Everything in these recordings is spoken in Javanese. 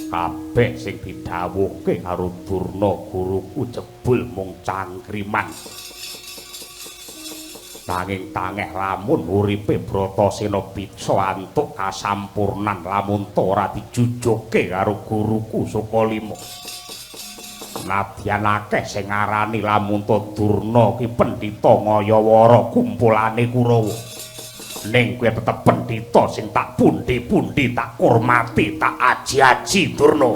kabeh sing didhawuhke karo Durna guruku jebul mung cangkriman. Nanging tangeh lamun uripe Bratasena bisa antuk kasampurnan lamun ta ora dijujuke karo guruku Sukalima. Nadyan akeh sing ngarani lamun ta Durna ki pendhita Ngayawara kumpulane Kurawa. Ning kowe tetep pendhita sing tak pundi-pundi tak hormati, tak aji-aji Durna.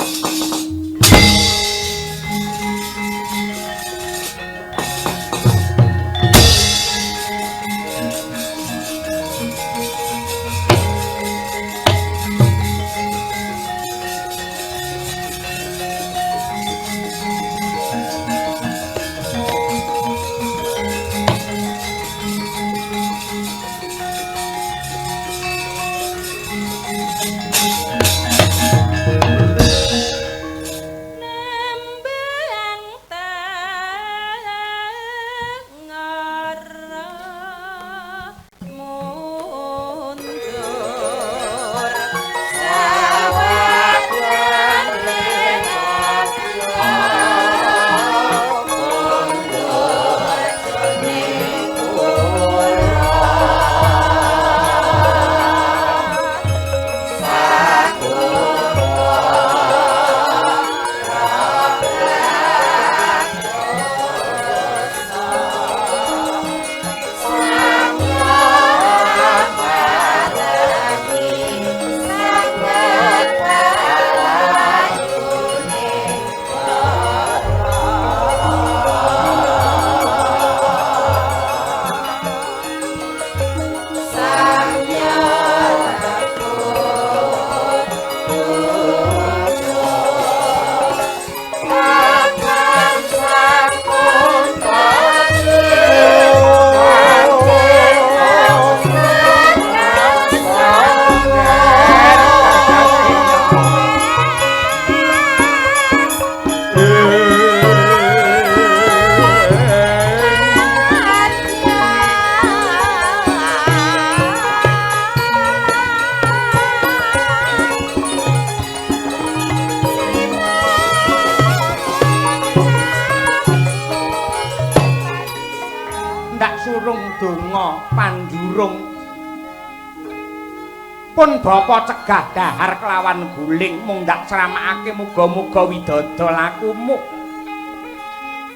Pun bapa cegah dahar kelawan guling mung ndak sramakake muga-muga widada lakumu.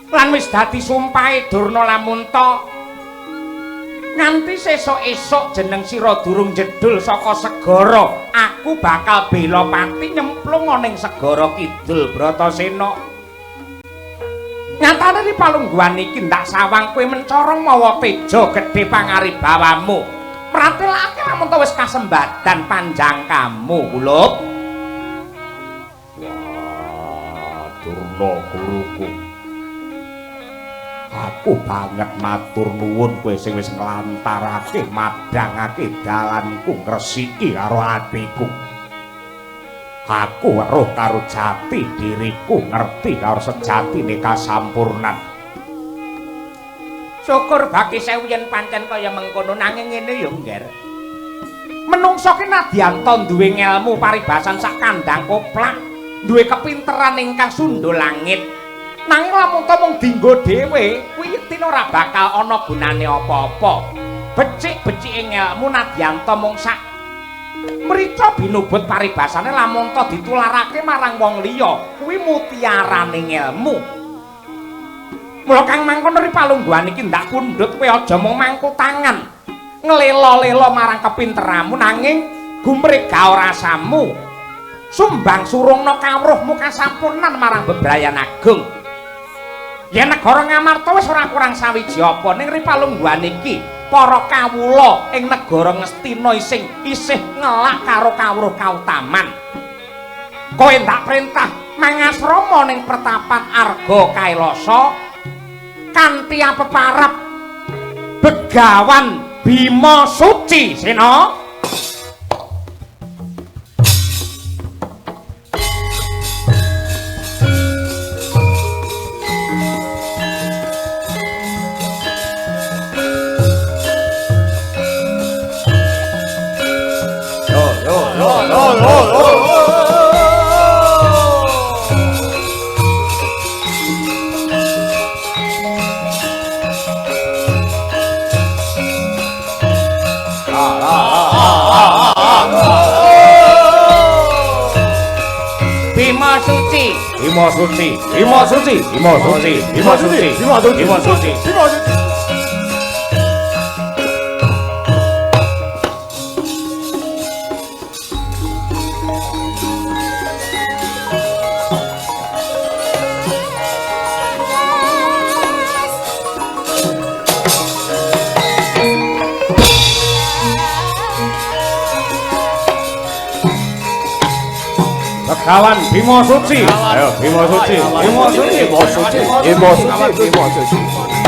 Lan wis dadi sumpahe Durna lamun ta nganti sesuk-esuk jeneng sira durung jedul saka segara, aku bakal bela pati nyemplung ana ing segara kidul Bratasena. Nyatane li palungguhan iki ndak sawang kowe mencorong mawa teja gedhe pangaribawamu. Pratelake lamun ta wis kasembadan panjang kamu, Ulup. Wah, Durna guruku. Aku banget matur nuwun kowe sing wis nglantarake madhangake dalanku ngresiki karo atiku. Aku weruh karo jati diriku, ngerti karo sejatine kasampurnan. Syukur baki sewu yen pancen kaya mengkono, nanging ngene ya, Ngger. Menungso ki nadyanta duwe ngelmu paribasan sak kandhang koplak, duwe kepinteran ingkang sundha langit. Nanging lamun ta mung dienggo dhewe, kuwi yektine ora bakal ana gunane apa-apa. Becik-becike ngelmu nadyanta mung sak mrica binubut paribasane lamun ta ditularake marang wong liya, kuwi mutiarane ngelmu. Mula kang mangkono ri palungguhan iki ndak pundhut kowe aja mung mangku tangan nglelo-lelo marang kepinteramu nanging gumrega rasamu sumbang surungna kawruhmu kasampurnan marang bebrayan agung. Yen negara Ngamarta wis ora kurang sawiji apa ning ri palungguhan iki para kawula ing negara Ngastina isih ngelak karo kawruh kautaman. Kowe ndak perintah mangasrama ning pertapan Arga Kailasa kanthi peparap Begawan Bima Suci Sena. Bima Suci. Bima Suci, Bima Suci, Bima Suci, Bima Suci, Bima Suci, Bima Suci, Bima Suci. Kawan Bima Suci. Ayo Bima Suci. Bima Suci. Bima Suci. Bima Suci. Bima Suci.